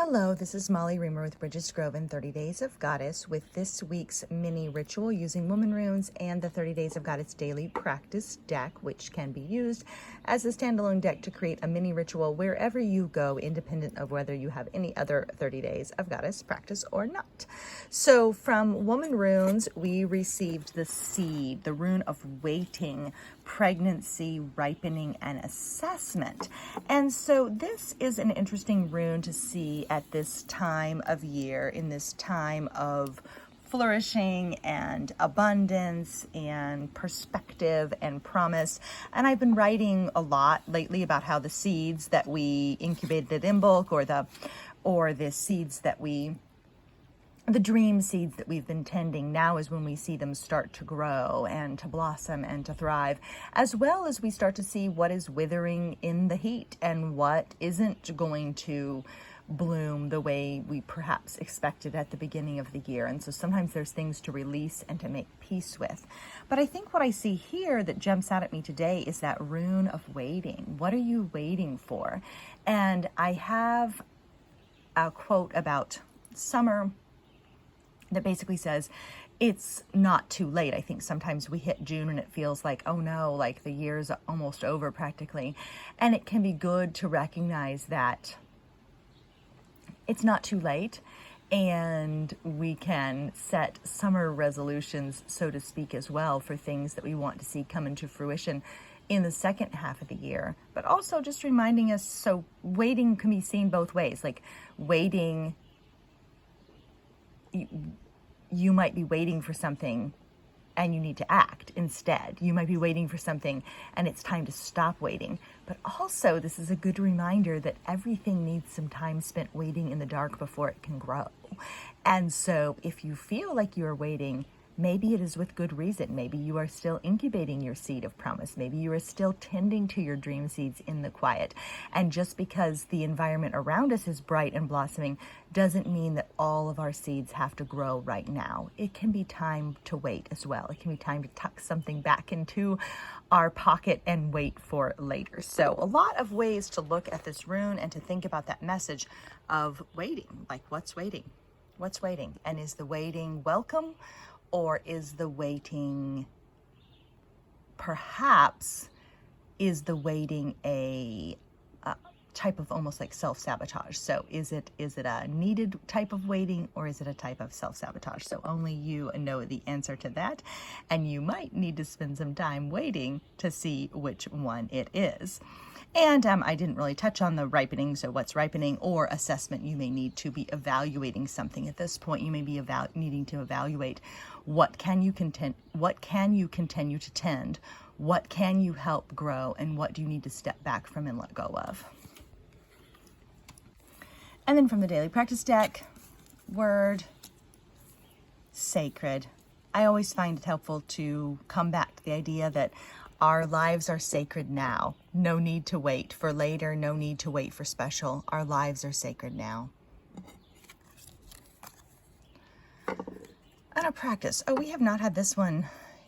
Hello, this is Molly Reamer with Bridges Grove and 30 Days of Goddess with this week's mini ritual using Womanrunes and the 30 Days of Goddess daily practice deck, which can be used as a standalone deck to create a mini ritual wherever you go, independent of whether you have any other 30 Days of Goddess practice or not. So from Womanrunes, we received the seed, the rune of waiting, pregnancy, ripening, and assessment. And so this is an interesting rune to see at this time of year, in this time of flourishing and abundance and perspective and promise. And I've been writing a lot lately about how the seeds that we incubated in bulk, or the seeds that the dream seeds that we've been tending, now is when we see them start to grow and to blossom and to thrive, as well as we start to see what is withering in the heat and what isn't going to bloom the way we perhaps expected at the beginning of the year. And so sometimes there's things to release and to make peace with. But I think what I see here that jumps out at me today is that rune of waiting. What are you waiting for? And I have a quote about summer that basically says it's not too late. I think sometimes we hit June and it feels like, oh no, like the year's almost over practically. And it can be good to recognize that it's not too late, and we can set summer resolutions, so to speak, as well, for things that we want to see come into fruition in the second half of the year. But also just reminding us, so waiting can be seen both ways. Like waiting, you might be waiting for something and you need to act instead. You might be waiting for something and it's time to stop waiting. But also, this is a good reminder that everything needs some time spent waiting in the dark before it can grow. And so if you feel like you're waiting, maybe it is with good reason. Maybe you are still incubating your seed of promise. Maybe you are still tending to your dream seeds in the quiet. And just because the environment around us is bright and blossoming doesn't mean that all of our seeds have to grow right now. It can be time to wait as well. It can be time to tuck something back into our pocket and wait for later. So a lot of ways to look at this rune and to think about that message of waiting. Like, what's waiting? What's waiting? And is the waiting welcome? Or is the waiting, perhaps, is the waiting a type of almost like self-sabotage? So is it a needed type of waiting, or is it a type of self-sabotage? So only you know the answer to that. And you might need to spend some time waiting to see which one it is. And I didn't really touch on the ripening, so what's ripening, or assessment. You may need to be evaluating something at this point. You may be needing to evaluate what can you continue to tend, what can you help grow, and what do you need to step back from and let go of. And then from the daily practice deck, word, sacred. I always find it helpful to come back to the idea that our lives are sacred now. No need to wait for later. No need to wait for special. Our lives are sacred now. And a practice. Oh, we have not had this one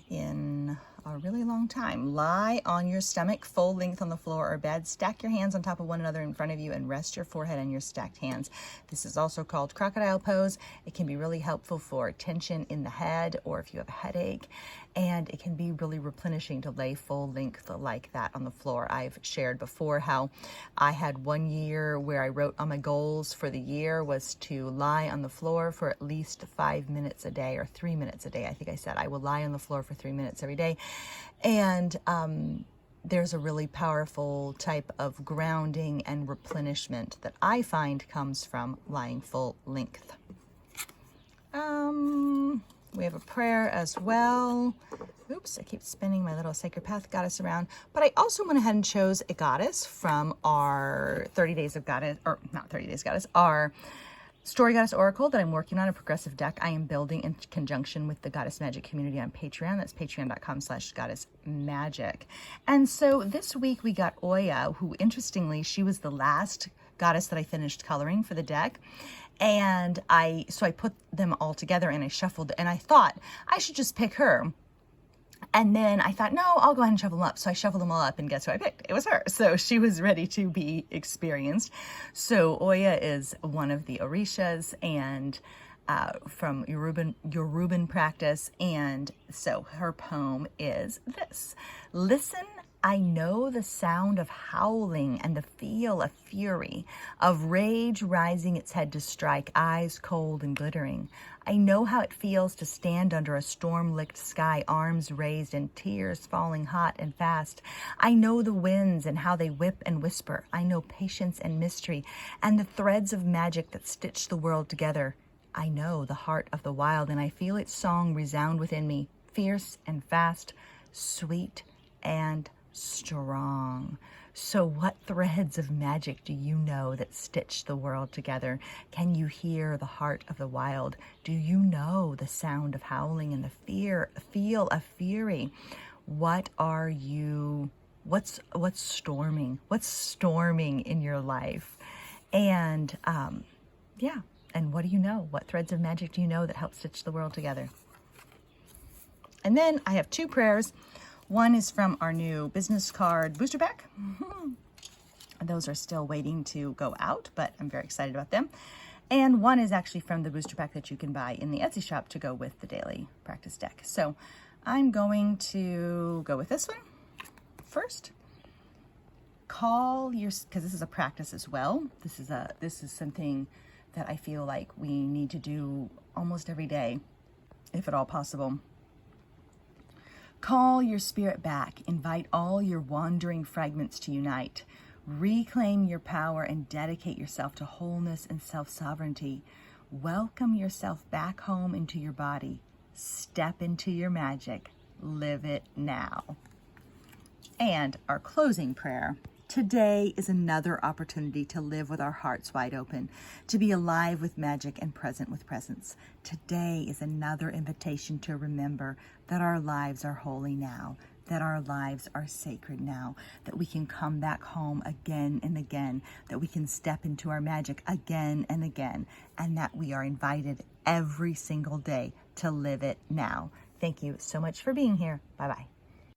in a really long time. Lie on your stomach, full length on the floor or bed. Stack your hands on top of one another in front of you and rest your forehead on your stacked hands. This is also called crocodile pose. It can be really helpful for tension in the head or if you have a headache. And it can be really replenishing to lay full length like that on the floor. I've shared before how I had one year where I wrote on my goals for the year was to lie on the floor for at least 5 minutes a day, or 3 minutes a day. I think I said I will lie on the floor for 3 minutes every day. And there's a really powerful type of grounding and replenishment that I find comes from lying full length. We have a prayer as well. Oops, I keep spinning my little Sacred Path goddess around. But I also went ahead and chose a goddess from our 30 Days of Goddess, or not 30 Days Goddess, our Story Goddess Oracle that I'm working on, a progressive deck I am building in conjunction with the Goddess Magic community on Patreon. That's patreon.com/goddessmagic. And so this week we got Oya, who interestingly, she was the last goddess that I finished coloring for the deck. And so I put them all together and I shuffled, and I thought I should just pick her And then I thought, no, I'll go ahead and shuffle them up. So I shuffled them all up, and guess who I picked? It was her. So she was ready to be experienced. So Oya is one of the Orishas, and from Yoruban practice. And so her poem is this: listen, I know the sound of howling and the feel of fury, of rage rising its head to strike, eyes cold and glittering. I know how it feels to stand under a storm-licked sky, arms raised and tears falling hot and fast. I know the winds and how they whip and whisper. I know patience and mystery and the threads of magic that stitch the world together. I know the heart of the wild, and I feel its song resound within me, fierce and fast, sweet and strong. So what threads of magic do you know that stitch the world together? Can you hear the heart of the wild? Do you know the sound of howling and the feel of fury? What's storming? What's storming in your life? And yeah, and what do you know? What threads of magic do you know that help stitch the world together? And then I have 2 prayers. One is from our new business card booster pack. Those are still waiting to go out, but I'm very excited about them. And one is actually from the booster pack that you can buy in the Etsy shop to go with the daily practice deck. So I'm going to go with this one first. Because this is a practice as well. This is something that I feel like we need to do almost every day, if at all possible. Call your spirit back. Invite all your wandering fragments to unite. Reclaim your power and dedicate yourself to wholeness and self-sovereignty. Welcome yourself back home into your body. Step into your magic. Live it now. And our closing prayer. Today is another opportunity to live with our hearts wide open, to be alive with magic and present with presence. Today is another invitation to remember that our lives are holy now, that our lives are sacred now, that we can come back home again and again, that we can step into our magic again and again, and that we are invited every single day to live it now. Thank you so much for being here. Bye-bye.